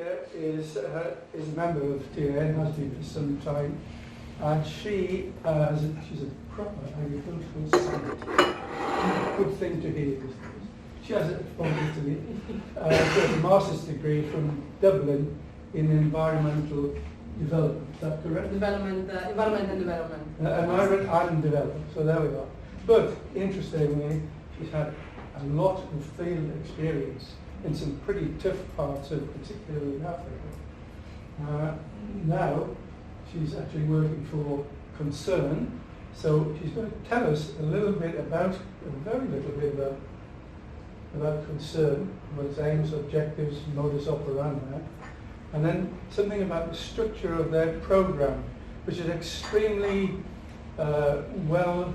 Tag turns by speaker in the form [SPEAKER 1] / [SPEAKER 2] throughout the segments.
[SPEAKER 1] Cecilia is a member of TAAI and has been for some time, and she's a proper agricultural scientist. Good thing to hear. She has she has a master's degree from Dublin in environmental development. Is that correct?
[SPEAKER 2] Environment and development.
[SPEAKER 1] Environment and development. So there we are. But interestingly, she's had a lot of field experience in some pretty tough parts of, particularly in Africa. Now, she's actually working for Concern, so she's going to tell us a little bit about, a very little bit about Concern, what its aims, objectives, modus operandi, and then something about the structure of their program, which is extremely well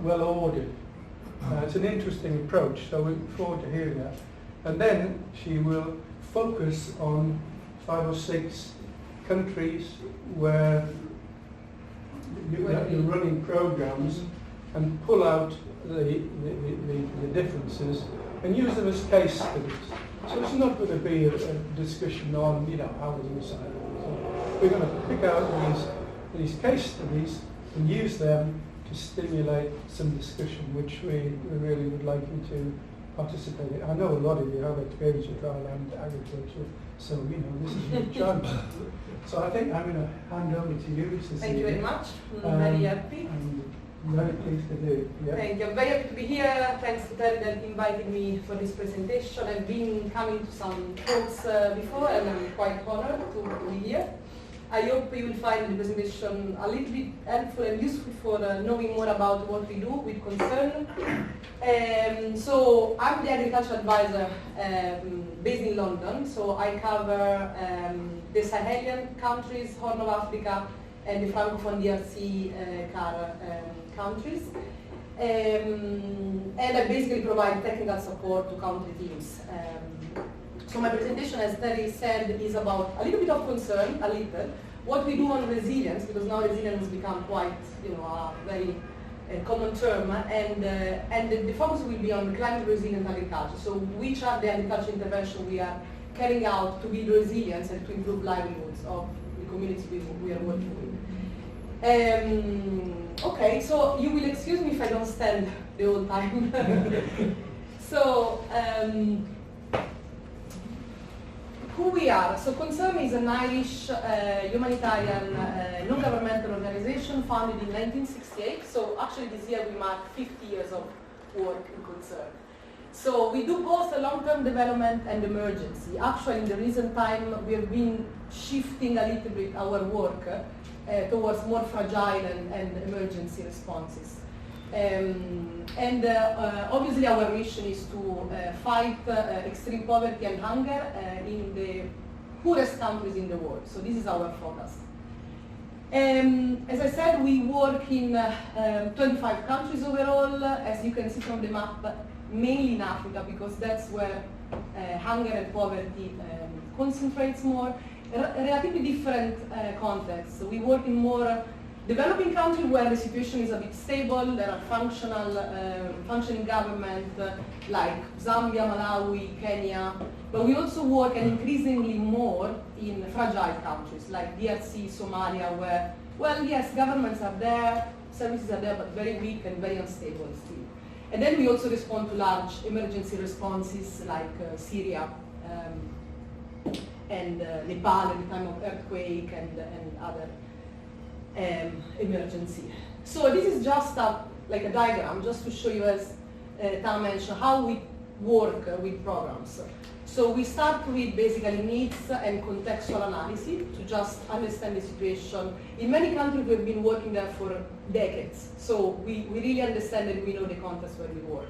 [SPEAKER 1] ordered. It's an interesting approach, so we look forward to hearing that. And then she will focus on 5 or 6 countries where you're running programs and pull out the differences and use them as case studies. So it's not going to be a discussion on, how was it decided. So we're going to pick out these case studies and use them to stimulate some discussion, which we really would like you to participate in. I know a lot of you have experience with dry land agriculture, so this is your chance. So I think I'm going to hand over to you, Cecilia.
[SPEAKER 2] Thank you very much. I'm very happy.
[SPEAKER 1] I'm very pleased to do it. Yeah.
[SPEAKER 2] Thank you. I'm very happy to be here. Thanks to Terry that invited me for this presentation. I've been coming to some talks before, and I'm quite honored to be here. I hope you will find the presentation a little bit helpful and useful for knowing more about what we do with Concern. So I'm the agriculture advisor based in London. So I cover the Sahelian countries, Horn of Africa, and the Francophone DRC countries. And I basically provide technical support to country teams. So my presentation, as Terry said, is about a little bit of Concern, what we do on resilience, because now resilience has become quite, a very common term, and the focus will be on climate resilient agriculture. So which are the agricultural interventions we are carrying out to build resilience and to improve livelihoods of the communities we are working with. Okay, so you will excuse me if I don't stand the whole time. So. Who we are. So Concern is an Irish humanitarian non-governmental organization founded in 1968. So actually this year we mark 50 years of work in Concern. So we do both the long-term development and emergency. Actually in the recent time we have been shifting a little bit our work towards more fragile and emergency responses. Obviously our mission is to fight extreme poverty and hunger in the poorest countries in the world. So this is our focus. As I said, we work in 25 countries overall, as you can see from the map, mainly in Africa, because that's where hunger and poverty concentrates more. Relatively different contexts. So we work in more developing countries where the situation is a bit stable, there are functioning government like Zambia, Malawi, Kenya, but we also work and increasingly more in fragile countries like DRC, Somalia, where, well, yes, governments are there, services are there, but very weak and very unstable still. And then we also respond to large emergency responses like Syria and Nepal at the time of earthquake and other emergency. So this is just like a diagram, just to show you, as Tam mentioned, how we work with programs. So we start with basically needs and contextual analysis to just understand the situation. In many countries we've been working there for decades, so we really understand and we know the context where we work.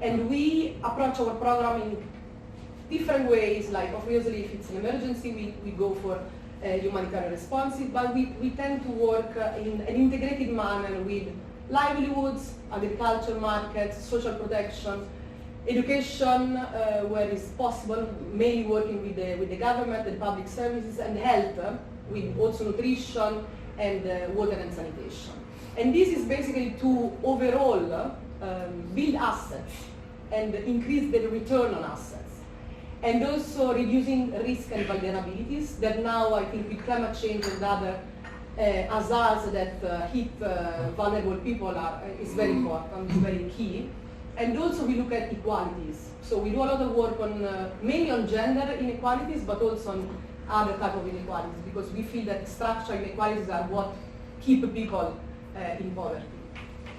[SPEAKER 2] And we approach our program in different ways, like obviously if it's an emergency we go for humanitarian responses, but we tend to work in an integrated manner with livelihoods, agriculture markets, social protection, education where it's possible, mainly working with the government and public services, and health with also nutrition and water and sanitation. And this is basically to overall build assets and increase the return on assets. and also reducing risk and vulnerabilities that now I think with climate change and other hazards that hit vulnerable people is very important, is very key. And also we look at equalities. So we do a lot of work on mainly on gender inequalities, but also on other type of inequalities, because we feel that structural inequalities are what keep people in poverty.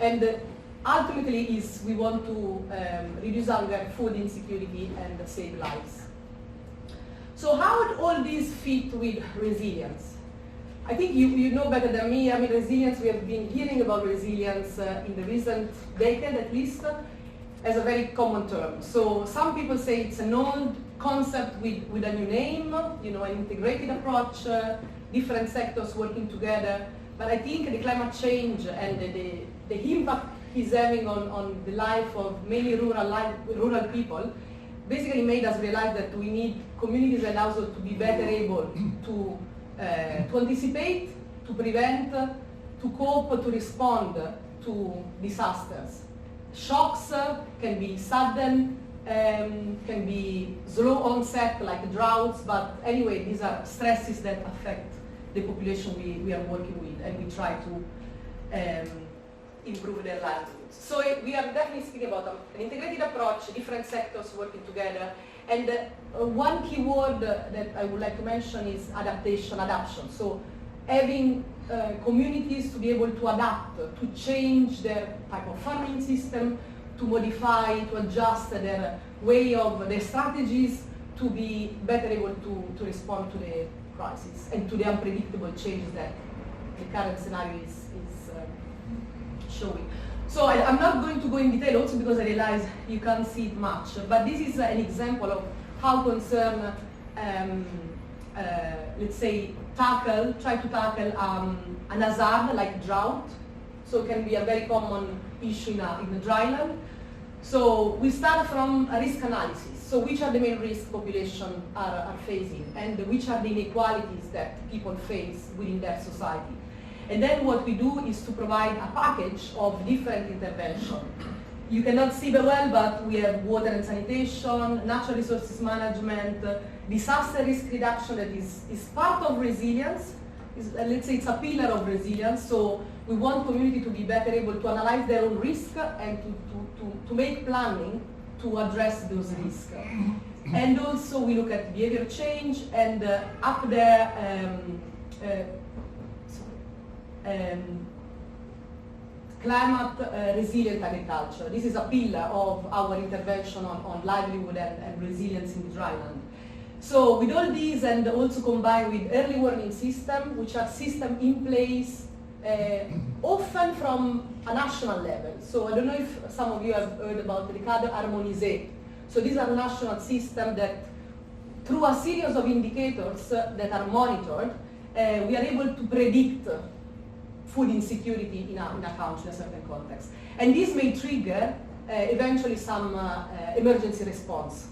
[SPEAKER 2] And ultimately is we want to reduce hunger, food insecurity, and save lives. So how would all these fit with resilience? I think you know better than me. I mean, resilience, we have been hearing about resilience in the recent decade at least as a very common term. So some people say it's an old concept with a new name, you know, an integrated approach, different sectors working together. But I think the climate change and the impact he's having on the life of many rural people basically made us realize that we need communities and households to be better able to anticipate, to prevent, to cope, to respond to disasters. Shocks can be sudden, can be slow onset like droughts, but anyway, these are stresses that affect the population we are working with, and we try to improve their livelihoods. So we are definitely speaking about an integrated approach, different sectors working together, and one key word that I would like to mention is adaptation. So having communities to be able to adapt, to change their type of farming system, to modify, to adjust their way of their strategies to be better able to respond to the crisis and to the unpredictable changes that the current scenario is showing. So I'm not going to go in detail also because I realize you can't see it much, but this is an example of how concern, let's say, try to tackle an hazard like drought. So it can be a very common issue in a dryland. So we start from a risk analysis. So which are the main risks population are facing, and which are the inequalities that people face within their society. And then what we do is to provide a package of different interventions. You cannot see the well, but we have water and sanitation, natural resources management, disaster risk reduction that is part of resilience. Let's say it's a pillar of resilience. So we want community to be better able to analyze their own risk and to make planning to address those risks. And also we look at behavior change, and up there, climate resilient agriculture. This is a pillar of our intervention on livelihood and resilience in the dryland. So with all these, and also combined with early warning system, which are systems in place often from a national level. So I don't know if some of you have heard about the cadre harmonisé. So these are national systems that through a series of indicators that are monitored, we are able to predict food insecurity in a country, in a certain context. And this may trigger eventually some emergency response,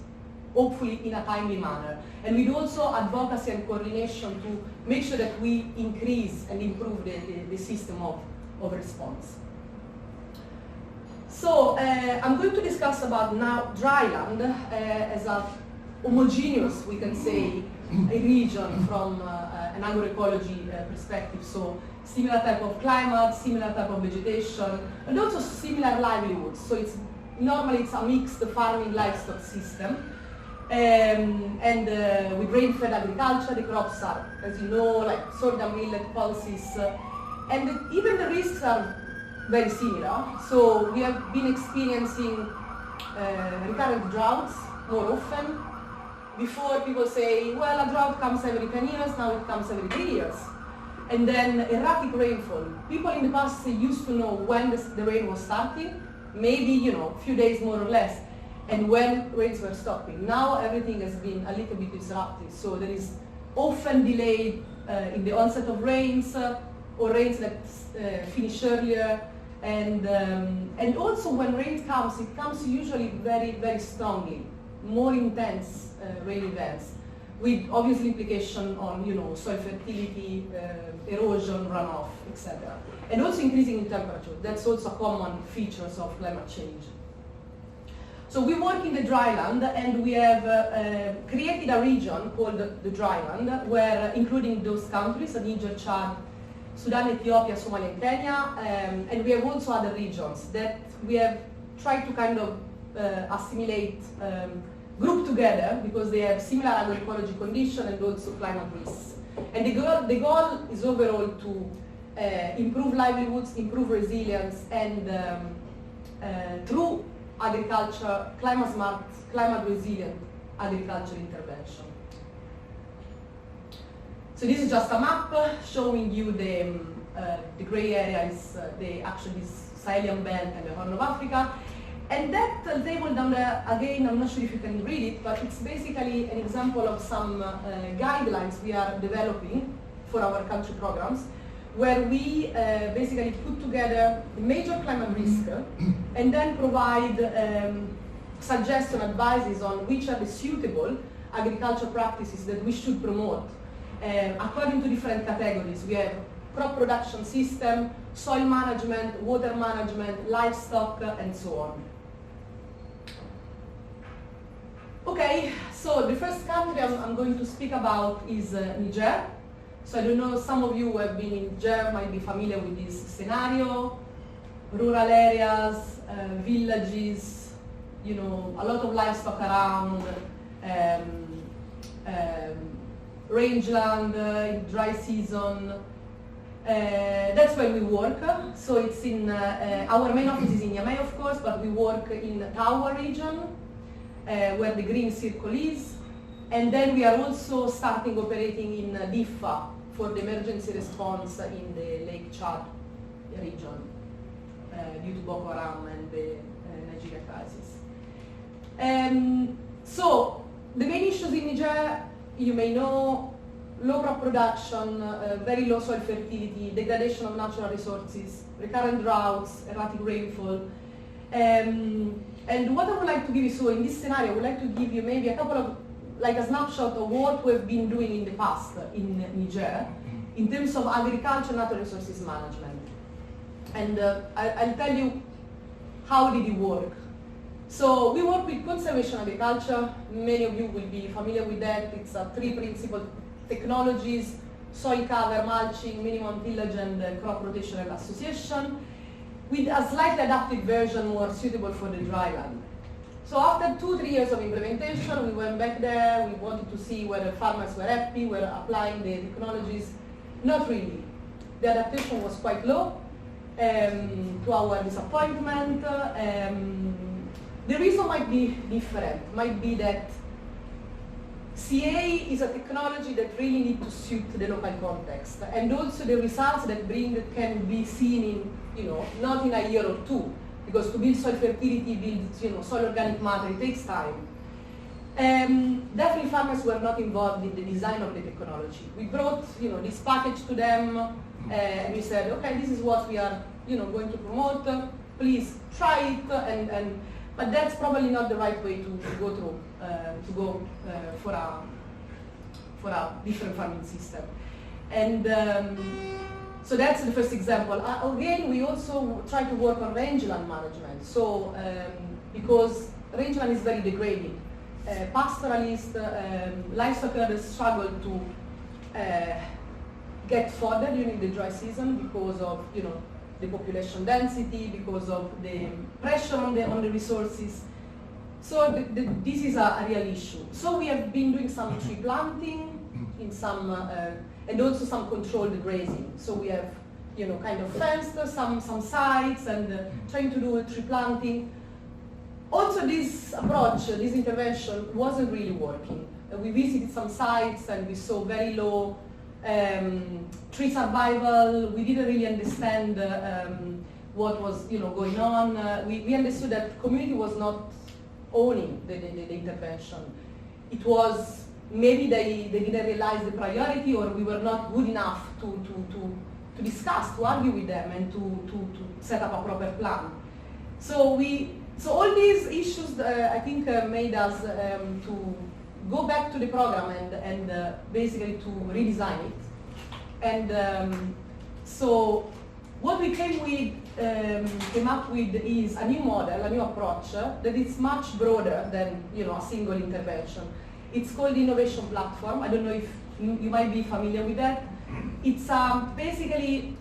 [SPEAKER 2] hopefully in a timely manner. And we do also advocacy and coordination to make sure that we increase and improve the system of response. So I'm going to discuss about now dryland as a homogeneous, we can say, a region from an agroecology perspective. So similar type of climate, similar type of vegetation, and also similar livelihoods. So normally it's a mixed farming livestock system. And with rain-fed agriculture, the crops are, as you know, like sorghum, millet, pulses, and even the risks are very similar. So we have been experiencing recurrent droughts more often. Before people say, well, a drought comes every 10 years, now it comes every 3 years. And then erratic rainfall. People in the past used to know when the rain was starting, maybe, a few days more or less, and when rains were stopping. Now everything has been a little bit disrupted. So there is often delay in the onset of rains, or rains that finish earlier. And also when rain comes, it comes usually very, very strongly, more intense rain events, with obviously implication on soil fertility, erosion, runoff, etc. And also increasing in temperature. That's also common features of climate change. So we work in the dryland, and we have created a region called the dryland, where including those countries, Niger, Chad, Sudan, Ethiopia, Somalia, and Kenya, and we have also other regions that we have tried to kind of assimilate, group together, because they have similar agroecology condition and also climate risks. And the goal is overall to improve livelihoods, improve resilience, and through agriculture, climate smart, climate resilient agriculture intervention. So this is just a map showing you the gray area is actually Sahelian belt and the Horn of Africa. And that table down there, again, I'm not sure if you can read it, but it's basically an example of some guidelines we are developing for our country programs, where we basically put together the major climate risk and then provide suggestion, advices on which are the suitable agriculture practices that we should promote according to different categories. We have crop production system, soil management, water management, livestock, and so on. Okay, so the first country I'm going to speak about is Niger. So I don't know, some of you who have been in Niger might be familiar with this scenario. Rural areas, villages, you know, a lot of livestock around, rangeland in dry season. That's where we work. So it's in, our main office is in Niamey, of course, but we work in the TAAI region, where the green circle is. And then we are also starting operating in Diffa for the emergency response in the Lake Chad region due to Boko Haram and the Nigeria crisis. So the main issues in Niger, you may know, low crop production, very low soil fertility, degradation of natural resources, recurrent droughts, erratic rainfall. And what I would like to give you, so in this scenario, I would like to give you maybe a couple of, like a snapshot of what we've been doing in the past in Niger in terms of agriculture, natural resources management. And I'll tell you how did it work. So we work with conservation agriculture. Many of you will be familiar with that. It's three principal technologies: soil cover, mulching, minimum tillage, and crop rotation and association, with a slightly adapted version more suitable for the dryland. So after 2-3 years of implementation, we went back there. We wanted to see whether farmers were happy, were applying the technologies. Not really. The adaptation was quite low, to our disappointment. The reason might be different. Might be that CA is a technology that really needs to suit the local context, and also the results that bring can be seen in, you know, not in a year or two, because to build soil fertility, build, you know, soil organic matter, it takes time. Definitely farmers were not involved in the design of the technology. We brought, you know, this package to them, and we said, okay, this is what we are, you know, going to promote. Please try it, but that's probably not the right way to go through, for a different farming system. And so that's the first example. Again, we also try to work on rangeland management. So because rangeland is very degraded, pastoralists, livestock herders struggle to get fodder during the dry season because of, you know, the population density, because of the pressure on the resources. So this is a real issue. So we have been doing some tree planting in some, and also some controlled grazing. So we have, you know, kind of fenced some sites and trying to do tree planting. Also, this approach, this intervention wasn't really working. We visited some sites and we saw very low tree survival. We didn't really understand what was, you know, going on. We understood that community was not owning the intervention. It was maybe they didn't realize the priority, or we were not good enough to discuss, to argue with them, and to set up a proper plan. So all these issues, I think, made us to go back to the program and basically to redesign it. And so What we came up with is a new model, a new approach that is much broader than a single intervention. It's called the Innovation Platform. I don't know if you might be familiar with that. It's basically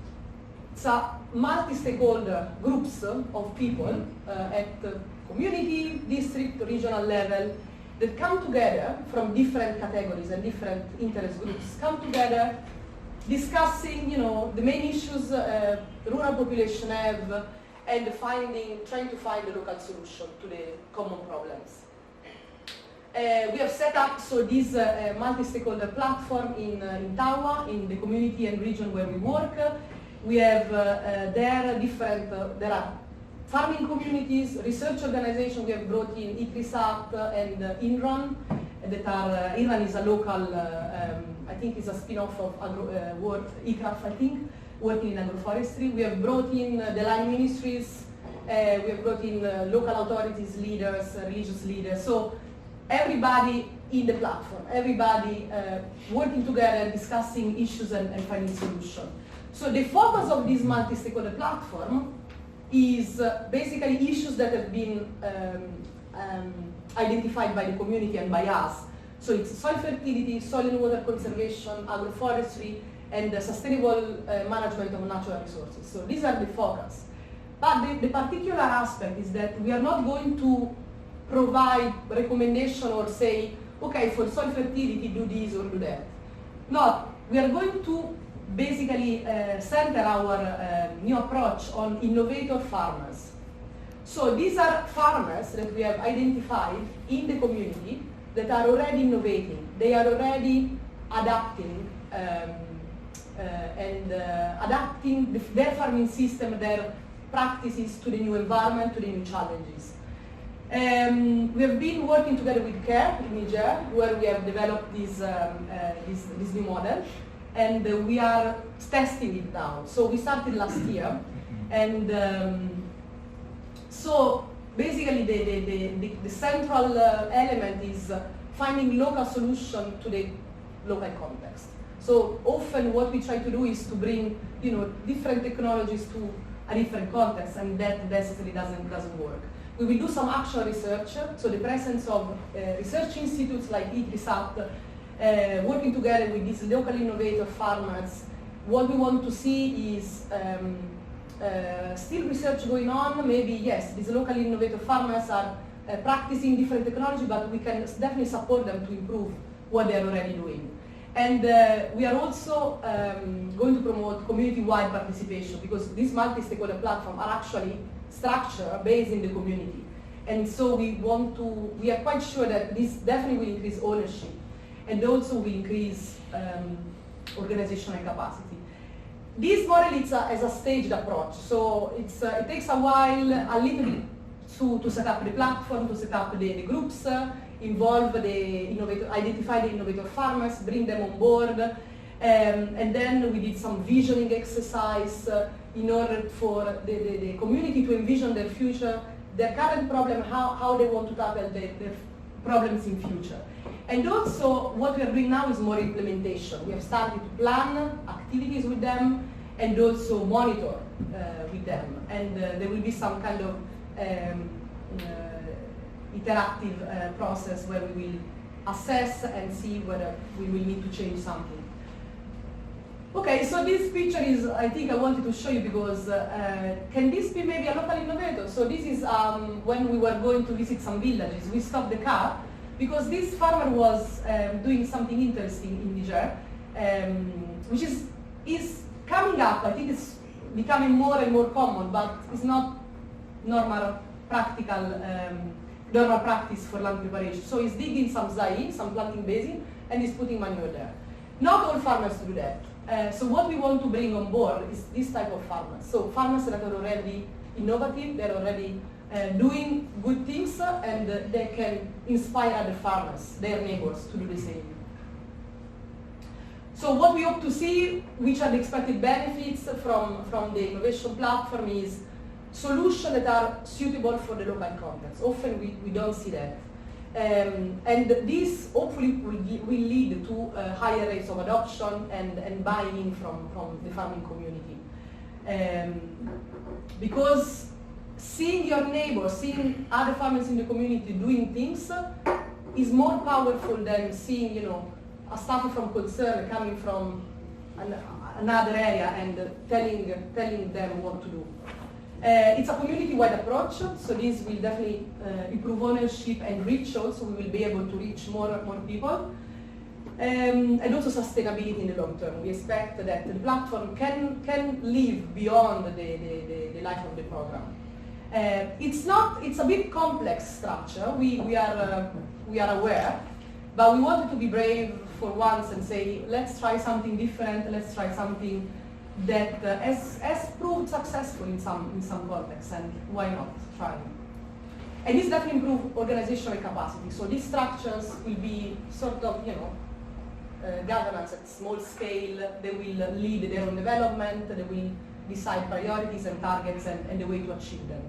[SPEAKER 2] it's a multi-stakeholder groups of people at the community, district, regional level that come together from different categories and different interest groups, come together discussing, the main issues rural population have, and trying to find a local solution to the common problems. We have set up this multi-stakeholder platform in TAAI, in the community and region where we work. We have there are farming communities, research organizations. We have brought in ICRISAT and INRAN, that are, INRAN is a local, I think it's a spin-off of ICRAF, I think, working in agroforestry. We have brought in the line ministries, we have brought in local authorities, leaders, religious leaders. So everybody in the platform, everybody working together, discussing issues and finding solutions. So the focus of this multi-stakeholder platform is basically issues that have been identified by the community and by us. So it's soil fertility, soil and water conservation, agroforestry, and the sustainable management of natural resources. So these are the focus. But the particular aspect is that we are not going to provide recommendation or say, okay, for soil fertility, do this or do that. No, we are going to basically center our new approach on innovator farmers. So these are farmers that we have identified in the community that are already innovating. They are already adapting adapting their farming system, their practices to the new environment, to the new challenges. We have been working together with CARE in Niger, where we have developed this new model, and we are testing it now. So we started last year, and so basically the central element is finding local solution to the local context. So often what we try to do is to bring different technologies to a different context, and that necessarily doesn't work. We will do some actual research, so the presence of research institutes like ICRISAT, working together with these local innovator farmers. What we want to see is still research going on. Maybe yes, these local innovator farmers are practicing different technology, but we can definitely support them to improve what they're already doing. And we are also going to promote community-wide participation, because these multi-stakeholder platforms are actually structured based in the community. And so we are quite sure that this definitely will increase ownership, and also will increase organizational capacity. This model is a staged approach, so it takes a while, a little bit to set up the platform, to set up the groups, involve the innovator, identify the innovator farmers, bring them on board, and then we did some visioning exercise in order for the community to envision their future, their current problem, how they want to tackle their problems in future. And also what we are doing now is more implementation. We have started to plan activities with them and also monitor with them. And there will be some kind of interactive process where we will assess and see whether we will need to change something. Okay, so this picture is, I think I wanted to show you because can this be maybe a local innovator? So this is when we were going to visit some villages. We stopped the car because this farmer was doing something interesting in Niger, which is coming up. I think it's becoming more and more common, but it's not normal practice for land preparation. So he's digging some zai, some planting basin, and he's putting manure there. Not all farmers do that. So what we want to bring on board is this type of farmers. So farmers that are already innovative, they're already doing good things, and they can inspire other farmers, their neighbors, to do the same. So what we hope to see, which are the expected benefits from the innovation platform, is solutions that are suitable for the local context. Often we don't see that. And this hopefully will lead to higher rates of adoption and buy-in from the farming community. Because seeing your neighbors, seeing other farmers in the community doing things is more powerful than seeing, a staff from concern coming from another area and telling them what to do. It's a community-wide approach, so this will definitely improve ownership and reach also. We will be able to reach more people. And also sustainability in the long term. We expect that the platform can live beyond the life of the program. It's a bit complex structure. We are aware, but we wanted to be brave for once and say, let's try something different. Let's try something that has proved successful in some contexts, and why not try? And this definitely improve organizational capacity. So these structures will be sort of, governance at small scale. They will lead their own development. They will decide priorities and targets and the way to achieve them.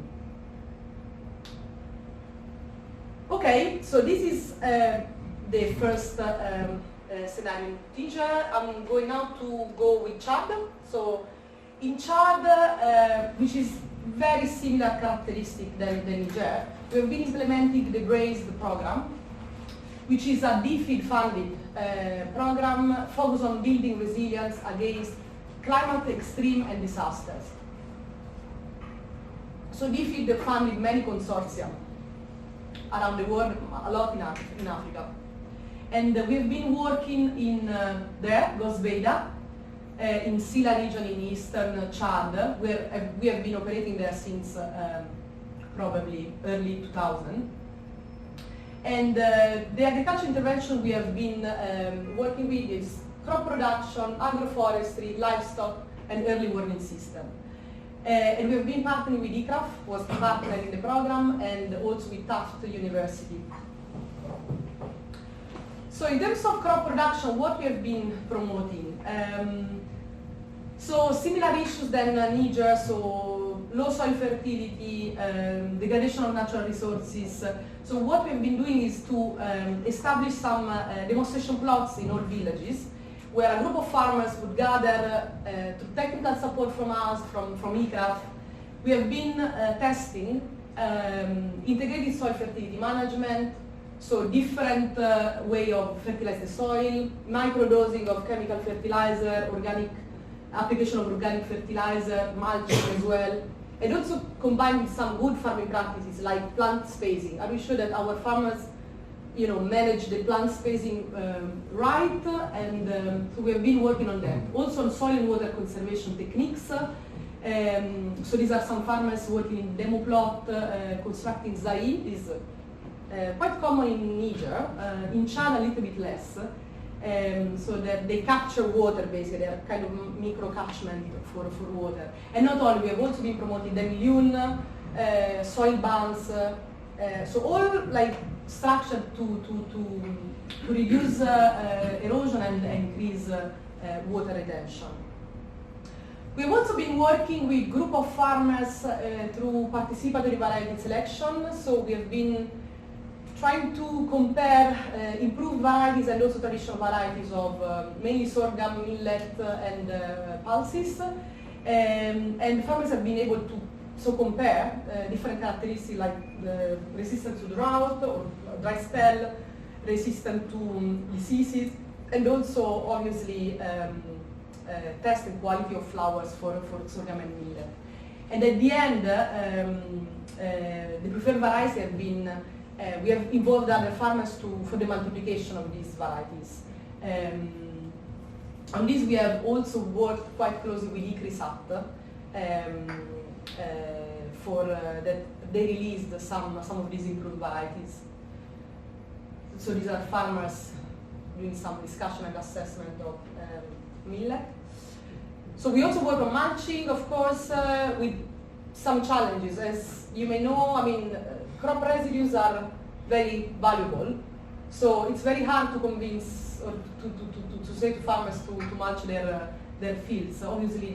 [SPEAKER 2] Okay, so this is the first scenario teacher. I'm going now to go with Chad. So in Chad, which is very similar characteristic than Niger, we have been implementing the BRACED program, which is a DFID funded program focused on building resilience against climate extreme and disasters. So DFID funded many consortia around the world, a lot in Africa. And we've been working in there, Gosbeda, in Sila region in eastern Chad, where we have been operating there since probably early 2000. And the agriculture intervention we have been working with is crop production, agroforestry, livestock, and early warning system. And we have been partnering with ICRAF, who was partner in the program, and also with Tufts University. So in terms of crop production, what we have been promoting? So similar issues than Niger, so low soil fertility, degradation of natural resources. So what we've been doing is to establish some demonstration plots in all villages, where a group of farmers would gather to technical support from us, from ICRAF. We have been testing integrated soil fertility management, so different way of fertilize the soil, microdosing of chemical fertilizer, organic application of organic fertilizer, mulching as well, and also combined with some good farming practices like plant spacing. Are we sure that our farmers, manage the plant spacing right? And so we have been working on that. Also on soil and water conservation techniques. So these are some farmers working in demo plot, constructing zai. Is quite common in Niger. In Chad a little bit less. So that they capture water basically, they are kind of micro catchment for water. And not only, we have also been promoting demi-lune, soil bands, so all like structured to reduce erosion and increase water retention. We have also been working with group of farmers through participatory variety selection. So we have been trying to compare improved varieties and also traditional varieties of mainly sorghum, millet, and pulses. And farmers have been able to compare different characteristics like the resistance to drought or dry spell, resistant to diseases, and also obviously test the quality of flowers for sorghum and millet. And at the end, the preferred varieties have been we have involved other farmers for the multiplication of these varieties. On this we have also worked quite closely with ICRISAT for that they released some of these improved varieties. So these are farmers doing some discussion and assessment of millet. So we also work on mulching, of course, with some challenges. As you may know, I mean, crop residues are very valuable, so it's very hard to convince or to say to farmers to mulch their fields. Obviously,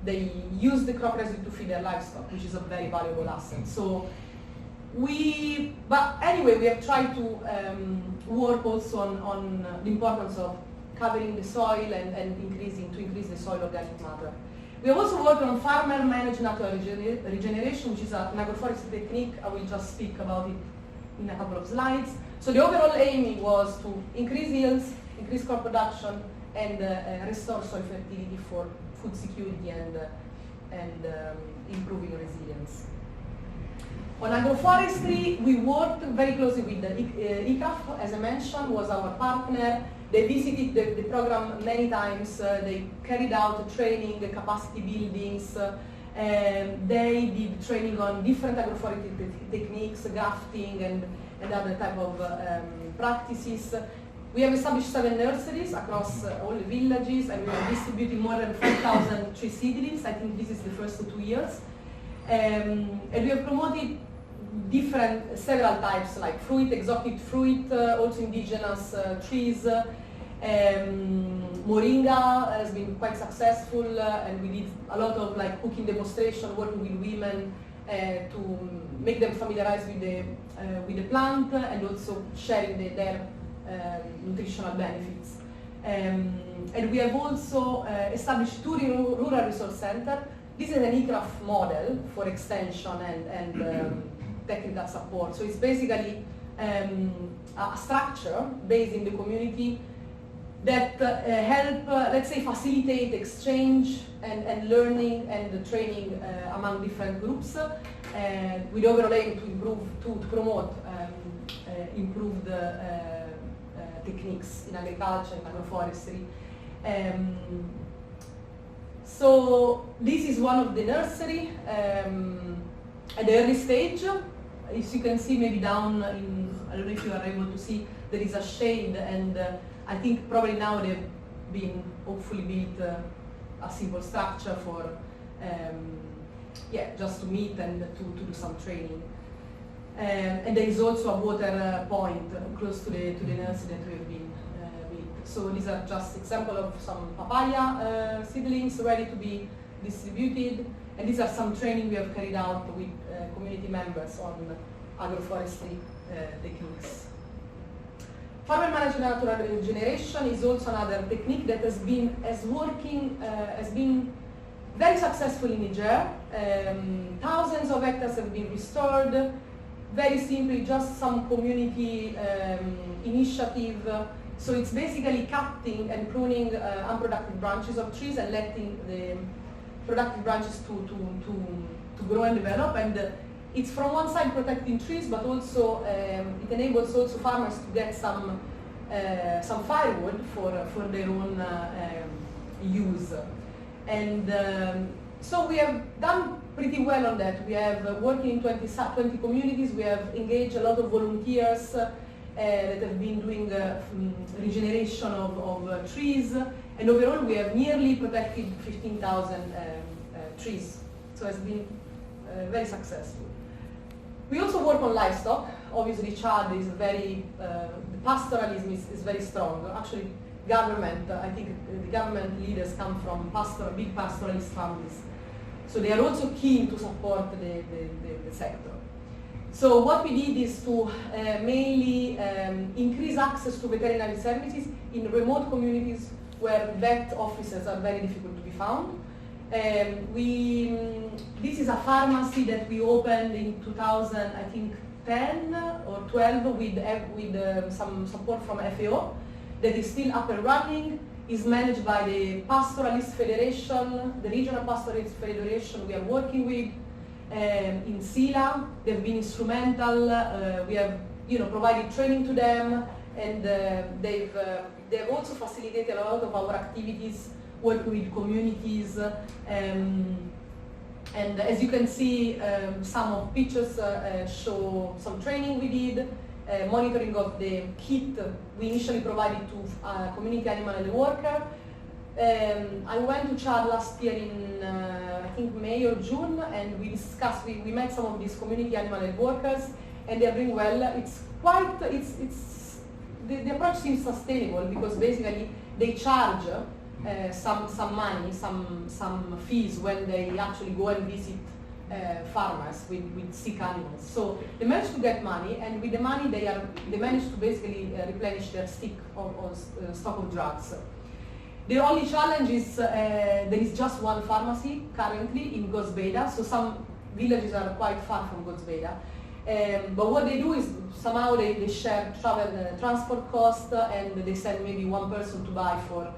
[SPEAKER 2] they use the crop residue to feed their livestock, which is a very valuable asset. So but anyway, we have tried to work also on the importance of covering the soil and increase the soil organic matter. We have also worked on farmer-managed natural regeneration, which is an agroforestry technique. I will just speak about it in a couple of slides. So the overall aim was to increase yields, increase crop production, and restore soil fertility for food security and improving resilience. On agroforestry, we worked very closely with the ICAF, as I mentioned, was our partner. They visited the program many times. They carried out training, capacity buildings. They did training on different agroforestry techniques, grafting, and other type of practices. We have established 7 nurseries across all the villages, and we are distributing more than 5,000 tree seedlings. I think this is the first 2 years. And we have promoted several types, like fruit, exotic fruit, also indigenous trees. Moringa has been quite successful, and we did a lot of like cooking demonstration, working with women to make them familiarized with the plant, and also sharing their nutritional benefits. And we have also established 2 rural resource centers. This is an ICRAF model for extension and technical support. So it's basically a structure based in the community that help, let's say, facilitate exchange and learning and training among different groups, with the overall aim to improve, to promote improved techniques in agriculture and agroforestry. So this is one of the nursery at the early stage. As you can see, maybe down in, I don't know if you are able to see, there is a shade, and I think probably now they've been hopefully built a simple structure for, just to meet and to do some training. And there is also a water point close to the nursery that we have been built. So these are just examples of some papaya seedlings ready to be distributed. And these are some training we have carried out with community members on agroforestry techniques. Farmer managed natural regeneration is also another technique that has been very successful in Niger. Thousands of hectares have been restored. Very simply, just some community initiative. So it's basically cutting and pruning unproductive branches of trees and letting the productive branches to grow and develop. And it's from one side protecting trees, but also it enables also farmers to get some firewood for their own use. And so we have done pretty well on that. We have working in 20 communities. We have engaged a lot of volunteers that have been doing regeneration of trees. And overall, we have nearly protected 15,000 trees. So it's been very successful. We also work on livestock. Obviously, Chad is very, the pastoralism is very strong. Actually, government, I think the government leaders come from big pastoralist families. So they are also keen to support the sector. So what we did is to mainly increase access to veterinary services in remote communities where vet offices are very difficult to be found. This is a pharmacy that we opened in 2010 or 12 with some support from FAO that is still up and running, is managed by the Pastoralist Federation, the Regional Pastoralist Federation we are working with in Sila. They've been instrumental. We have provided training to them, and they've also facilitated a lot of our activities, working with communities. And as you can see, some of pictures show some training we did, monitoring of the kit we initially provided to community animal health worker. I went to Chad last year in I think May or June, and we discussed, we met some of these community animal health workers, and they're doing well. It's quite, the approach seems sustainable because basically they charge some money, some fees when they actually go and visit farmers with sick animals. So they managed to get money, and with the money they managed to basically replenish their stock of drugs. The only challenge is there is just one pharmacy currently in Gozbeda, so some villages are quite far from Gozbeda. But what they do is somehow they share travel transport cost, and they send maybe one person to buy for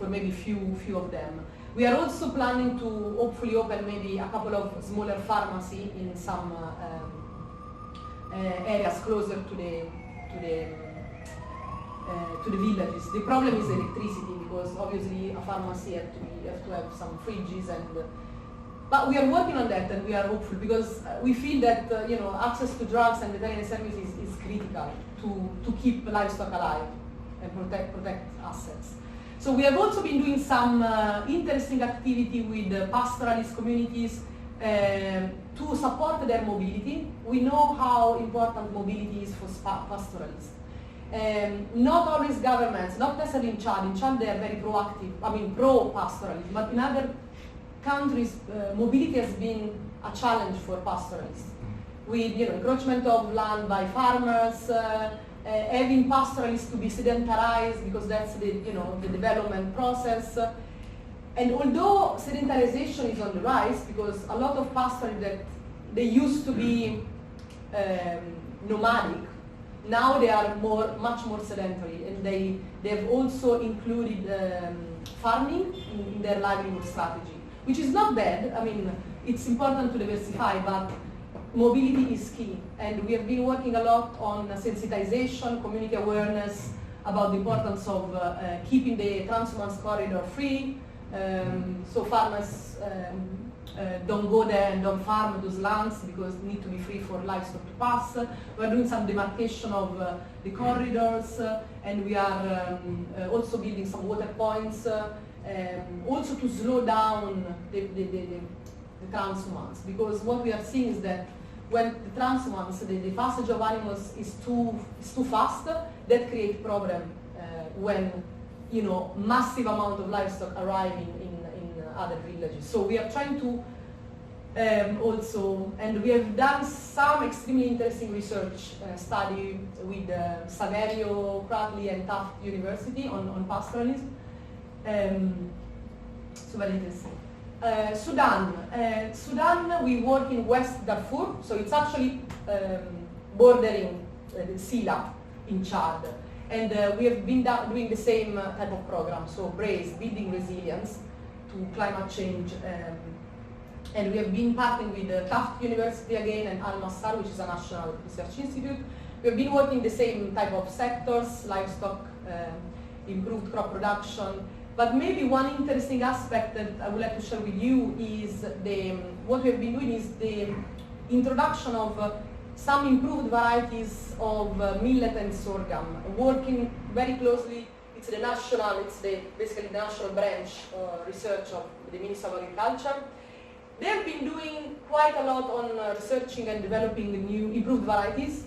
[SPEAKER 2] maybe few of them. We are also planning to hopefully open maybe a couple of smaller pharmacy in some areas closer to the villages. The problem is electricity, because obviously a pharmacy have to have some fridges, but we are working on that, and we are hopeful, because we feel that access to drugs and veterinary services is critical to keep livestock alive and protect assets. So we have also been doing some interesting activity with pastoralist communities to support their mobility. We know how important mobility is for pastoralists. Not always governments, not necessarily in Chad. In Chad they are very proactive, pro-pastoralism, but in other countries mobility has been a challenge for pastoralists. With encroachment of land by farmers, having pastoralists to be sedentarized, because that's the development process. And although sedentarization is on the rise, because a lot of pastoralists that they used to be nomadic, now they are much more sedentary, and they have also included farming in their livelihood strategy, which is not bad. I mean, it's important to diversify, but mobility is key. And we have been working a lot on sensitization, community awareness about the importance of keeping the transhumance corridor free, so farmers don't go there and don't farm those lands, because they need to be free for livestock to pass. We're doing some demarcation of the corridors, and we are also building some water points, also to slow down the transhumance, because what we are seeing is that when the transhumance, the passage of animals is too fast, that creates problem when massive amount of livestock arriving in other villages. So we are trying to also, and we have done some extremely interesting research study with Saverio, Cradley, and Tufts University on pastoralism. So very interesting. Sudan, we work in West Darfur, so it's actually bordering Sila in Chad. And we have been doing the same type of program, so BRACE, building resilience to climate change. And we have been partnering with Tufts University again and Al-Massar, which is a national research institute. We have been working the same type of sectors, livestock, improved crop production. But maybe one interesting aspect that I would like to share with you is what we have been doing is the introduction of some improved varieties of millet and sorghum, working very closely. It's basically the national branch research of the Ministry of Agriculture. They have been doing quite a lot on researching and developing new improved varieties,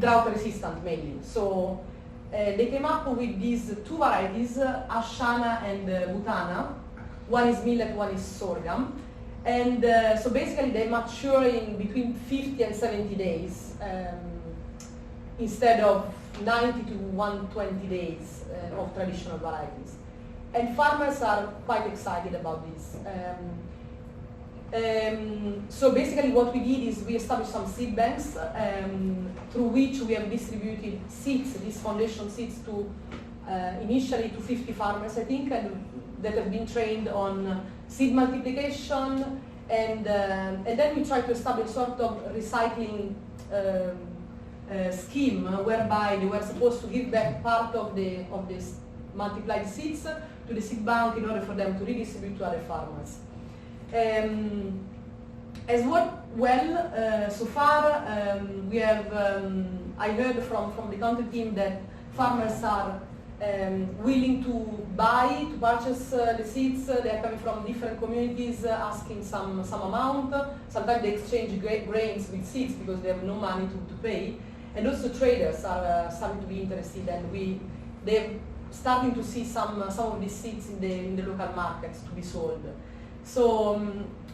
[SPEAKER 2] drought resistant mainly. So they came up with these two varieties, Ashana and Butana. One is millet, one is sorghum. And so basically they mature in between 50 and 70 days instead of 90 to 120 days of traditional varieties. And farmers are quite excited about this. So basically what we did is we established some seed banks through which we have distributed seeds, these foundation seeds, to initially to 50 farmers, I think, and that have been trained on seed multiplication, and then we try to establish sort of recycling scheme whereby they were supposed to give back part of this multiplied seeds to the seed bank in order for them to redistribute to other farmers. Has worked well so far. We have, I heard from the country team that farmers are willing to purchase the seeds. They are coming from different communities asking some amount. Sometimes they exchange grains with seeds because they have no money to pay. And also traders are starting to be interested, and they're starting to see some of these seeds in the local markets to be sold. So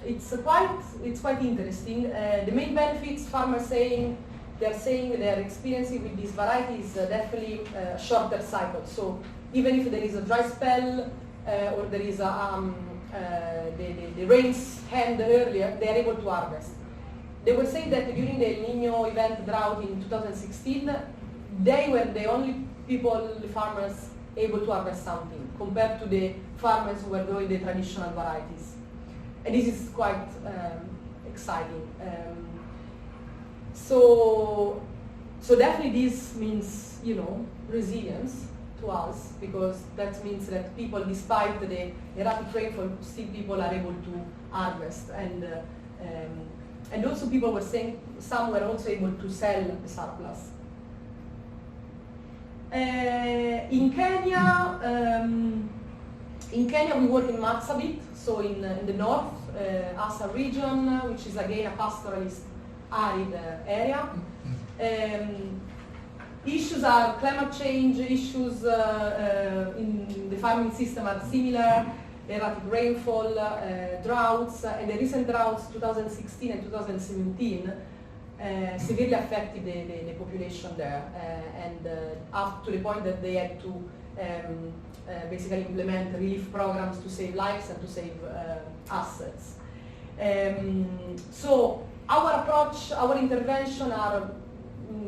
[SPEAKER 2] it's quite interesting. The main benefits farmers they're experiencing with these varieties definitely shorter cycle. So even if there is a dry spell or there is the rains end earlier, they are able to harvest. They were saying that during the El Nino event drought in 2016, they were the only people, the farmers, able to harvest something compared to the farmers who were growing the traditional varieties. And this is quite exciting. So definitely this means, resilience to us, because that means that people, despite the erratic rainfall, still people are able to harvest. And also people were saying some were also able to sell the surplus. In Kenya we work in Marsabit, so in the north, Asa region, which is again a pastoralist arid area. Issues are climate change, issues in the farming system are similar, erratic rainfall, droughts, and the recent droughts 2016 and 2017 severely affected the population there, and up to the point that they had to basically implement relief programs to save lives and to save assets. So our approach, our intervention are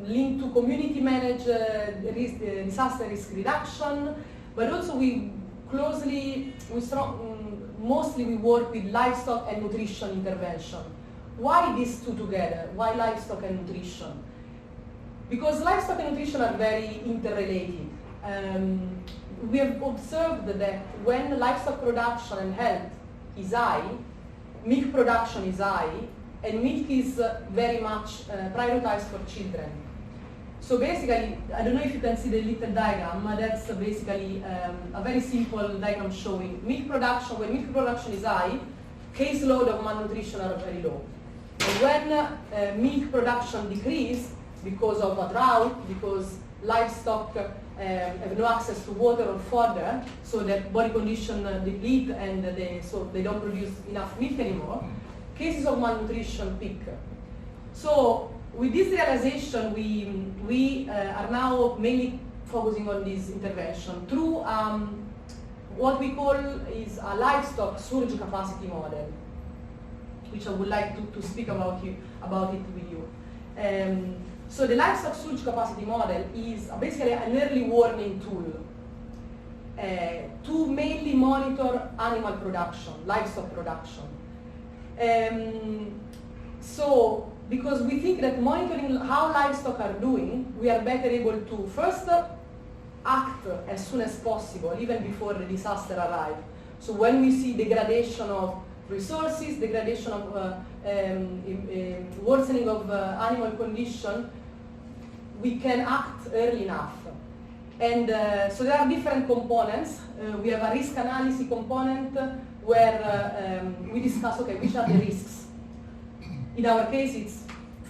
[SPEAKER 2] linked to community managed disaster risk reduction, but also mostly we work with livestock and nutrition intervention. Why these two together? Why livestock and nutrition? Because livestock and nutrition are very interrelated. We have observed that when livestock production and health is high, milk production is high, and milk is very much prioritized for children. So basically, I don't know if you can see the little diagram, that's basically a very simple diagram showing milk production. When milk production is high, caseload of malnutrition are very low. And when milk production decreases because of a drought, because livestock have no access to water or fodder, so their body condition deplete and so they don't produce enough milk anymore, cases of malnutrition peak. So with this realization, we are now mainly focusing on this intervention through what we call is a livestock surge capacity model, which I would like to speak about it with you. So the livestock surge capacity model is basically an early warning tool to mainly monitor animal production, livestock production. So because we think that monitoring how livestock are doing, we are better able to first act as soon as possible, even before the disaster arrives. So when we see degradation of resources, degradation of worsening of animal condition, we can act early enough. And so there are different components. We have a risk analysis component where we discuss, okay, which are the risks? In our case, it's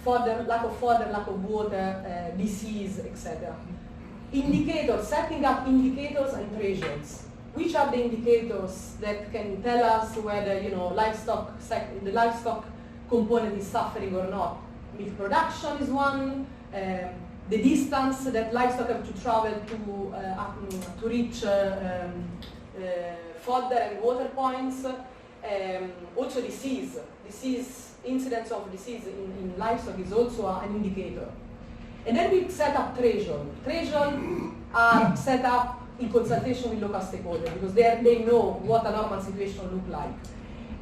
[SPEAKER 2] fodder, lack of water, disease, etc. Indicators, setting up indicators and thresholds. Which are the indicators that can tell us whether the livestock component is suffering or not? Milk production is one. The distance that livestock have to travel to reach fodder and water points. Also disease. Incidence of disease in livestock is also an indicator. And then we set up thresholds. Thresholds are set up in consultation with local stakeholders because they know what a normal situation looks like.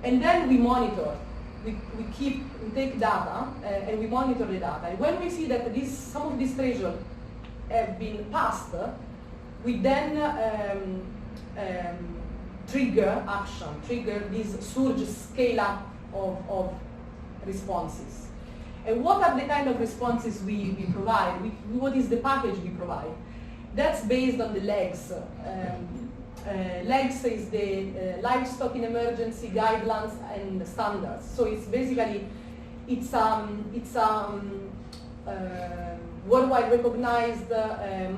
[SPEAKER 2] And then we monitor. We take data and we monitor the data. And when we see that some of these thresholds have been passed, we then trigger action, trigger this surge scale up of responses. And what are the kind of responses we provide? What is the package we provide? That's based on the LEGS. LEGS is the Livestock in Emergency Guidelines and Standards. So it's basically, it's worldwide recognized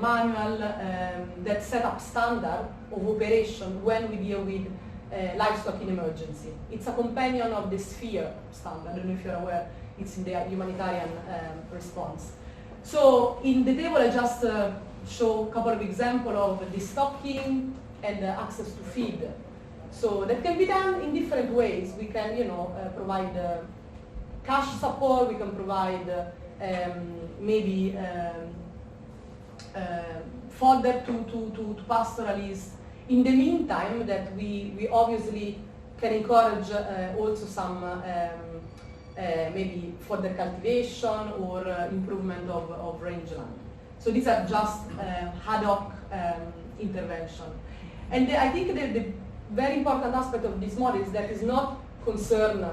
[SPEAKER 2] manual that set up standard of operation when we deal with livestock in emergency. It's a companion of the SPHERE standard. I don't know if you're aware, it's in the humanitarian response. So in the table I just show a couple of examples of destocking and access to feed. So that can be done in different ways. We can, provide cash support. We can provide maybe fodder to pastoralists. In the meantime, that we obviously can encourage also some maybe fodder cultivation or improvement of rangeland. So these are just ad hoc intervention. And I think the very important aspect of this model is that it's not concerned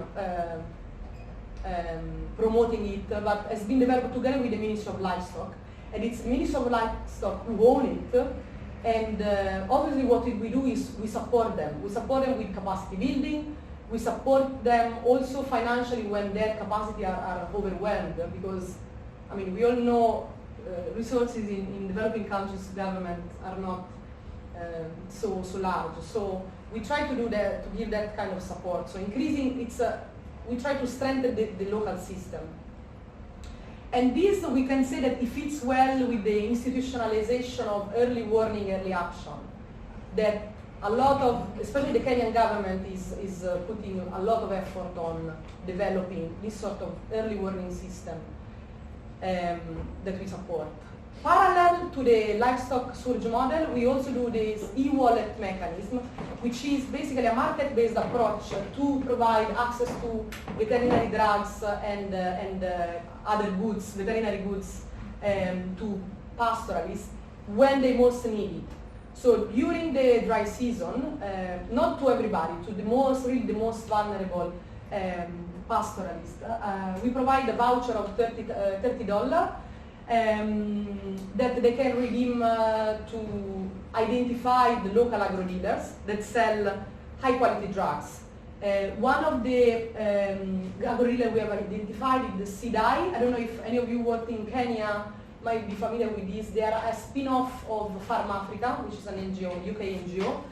[SPEAKER 2] promoting it, but has been developed together with the Ministry of Livestock. And it's the Ministry of Livestock who own it. And obviously what we do is we support them. We support them with capacity building. We support them also financially when their capacity are overwhelmed, because, I mean, we all know resources in developing countries' government are not so large. So we try to do that, to give that kind of support. So increasing, we try to strengthen the local system. And this, we can say that it fits well with the institutionalization of early warning, early action. That a lot of, especially the Kenyan government is putting a lot of effort on developing this sort of early warning system that we support. Parallel to the livestock surge model, we also do this e-wallet mechanism, which is basically a market-based approach to provide access to veterinary drugs and other goods, veterinary goods, to pastoralists when they most need it. So during the dry season, not to everybody, to the most vulnerable pastoralists, we provide a voucher of $30 that they can redeem to identify the local agro-dealers that sell high-quality drugs. One of the agro-dealers we have identified is the TAAI. I don't know if any of you work in Kenya might be familiar with this. They are a spin-off of Farm Africa, which is an NGO, UK NGO.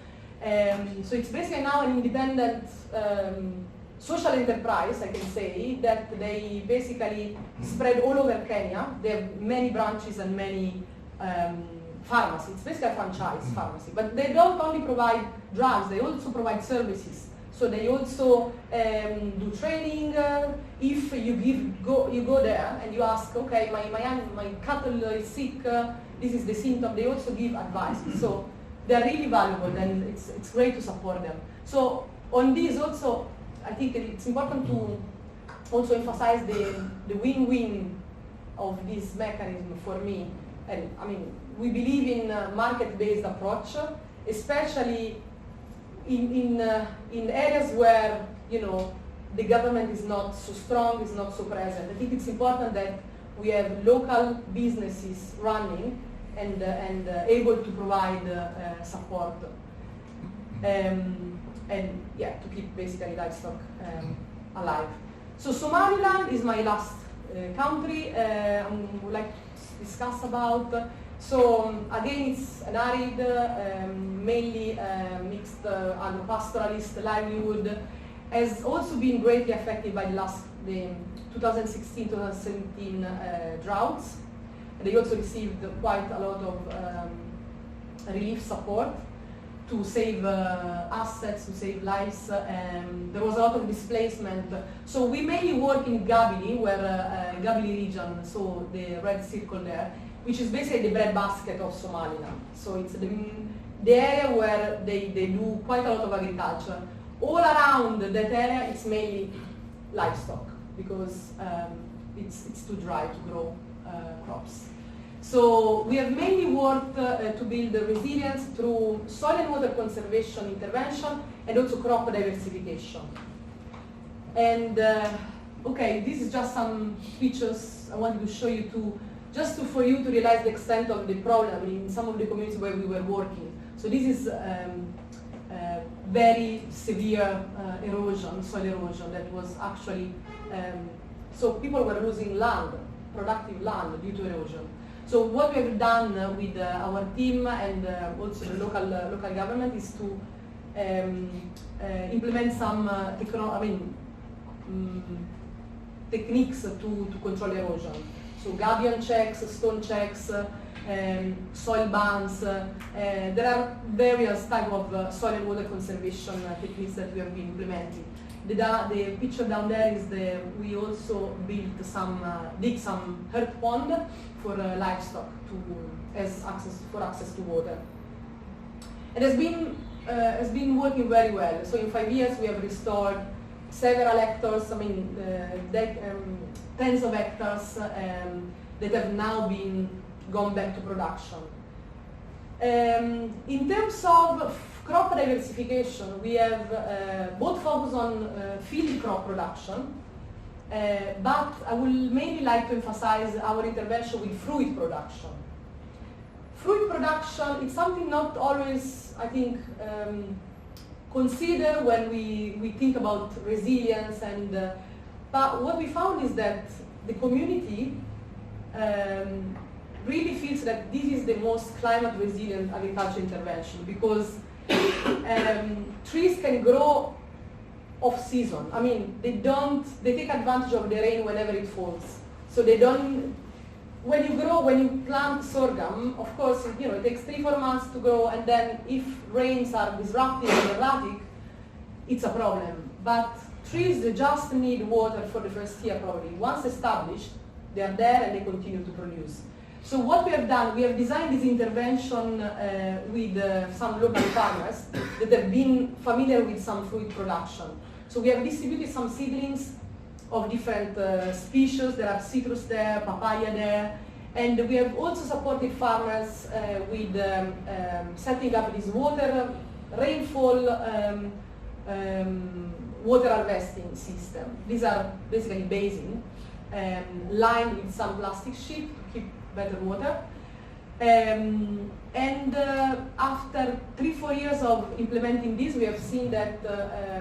[SPEAKER 2] So it's basically now an independent social enterprise, I can say, that they basically spread all over Kenya. They have many branches and many pharmacies. It's basically a franchise pharmacy. But they don't only provide drugs, they also provide services. So they also do training. If you go there and you ask, okay, my cattle is sick, this is the symptom, they also give advice. So they're really valuable, and it's great to support them. So on this also, I think it's important to also emphasize the win-win of this mechanism for me. And I mean, we believe in a market-based approach, especially in areas where, the government is not so strong, is not so present. I think it's important that we have local businesses running and able to provide support. And yeah, to keep basically livestock alive. So Somaliland is my last country I would like to discuss about. So again, it's an arid, mainly mixed agro-pastoralist livelihood, has also been greatly affected by the 2016-2017 droughts. They also received quite a lot of relief support to save assets, to save lives. There was a lot of displacement. So we mainly work in Gabili, Gabili region, so the red circle there, which is basically the breadbasket of Somaliland. So it's the area where they do quite a lot of agriculture. All around that area, it's mainly livestock, because it's too dry to grow crops. So we have mainly worked to build the resilience through soil and water conservation intervention and also crop diversification. And okay, this is just some pictures I wanted to show you for you to realize the extent of the problem in some of the communities where we were working. So this is very severe erosion, soil erosion that was actually, so people were losing land, productive land due to erosion. So what we have done with our team and also the local government is to implement some techniques to control erosion. So gabion checks, stone checks, soil bands. There are various type of soil and water conservation techniques that we have been implementing. The picture down there is we also built dig some earth pond for livestock for access to water. It has been working very well. So in 5 years we have restored several hectares, tens of hectares that have now gone back to production. In terms of crop diversification, we have both focused on field crop production, but I would mainly like to emphasize our intervention with fruit production. Fruit production is something not always, I think, consider when we think about resilience, but what we found is that the community really feels that this is the most climate resilient agriculture intervention, because trees can grow off season. I mean, they take advantage of the rain whenever it falls. So they don't, when you plant sorghum, of course, it takes 3-4 months to grow, and then if rains are disruptive and erratic, it's a problem. But trees, they just need water for the first year probably. Once established, they are there and they continue to produce. So what we have done, we have designed this intervention with some local farmers that have been familiar with some fruit production. So we have distributed some seedlings of different species. There are citrus there, papaya there, and we have also supported farmers with setting up this rainfall water harvesting system. These are basically basins lined with some plastic sheet to keep better water. After 3-4 years of implementing this, we have seen that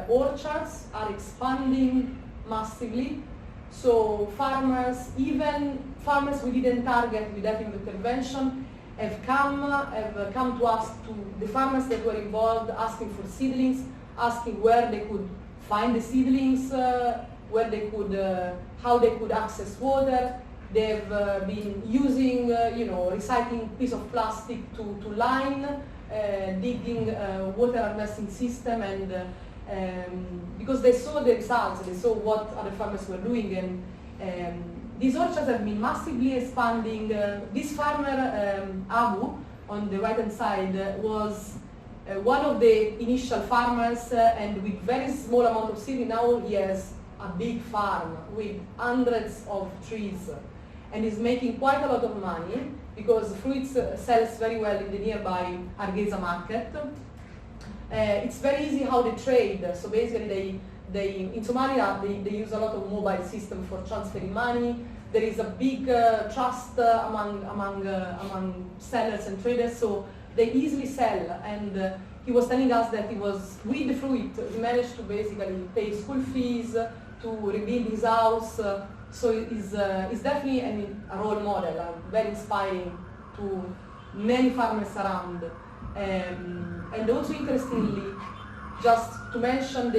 [SPEAKER 2] orchards are expanding massively. So farmers, even farmers we didn't target with that intervention, have come to us, to the farmers that were involved, asking for seedlings, asking where they could find the seedlings, how they could access water. They've been using, recycling piece of plastic to line, digging water harvesting system, and because they saw the results, they saw what other farmers were doing, and these orchards have been massively expanding. This farmer, Abu, on the right hand side, was one of the initial farmers, and with very small amount of seed. Now he has a big farm with hundreds of trees, and is making quite a lot of money because fruits sells very well in the nearby Arghesa market. It's very easy how they trade. So basically, in Somalia they use a lot of mobile system for transferring money. There is a big trust among sellers and traders, so they easily sell. And he was telling us that he was with the fruit, he managed to basically pay school fees, to rebuild his house. So it's definitely a role model, very inspiring to many farmers around. And also interestingly, just to mention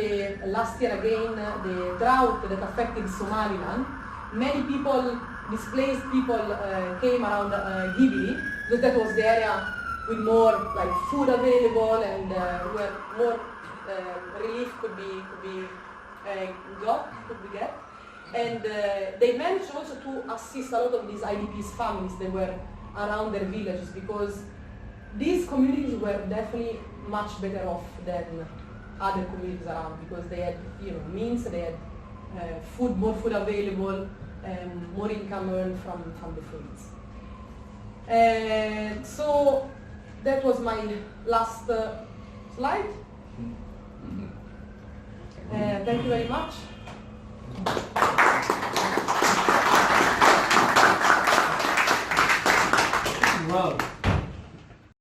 [SPEAKER 2] last year again, the drought that affected Somaliland, many people, displaced people, came around Gibili, because that was the area with more like food available, and where more relief could be get. And they managed also to assist a lot of these IDPs families that were around their villages, because these communities were definitely much better off than other communities around, because they had means, they had more food available, and more income earned from the fruits. So that was my last slide. Thank you very much.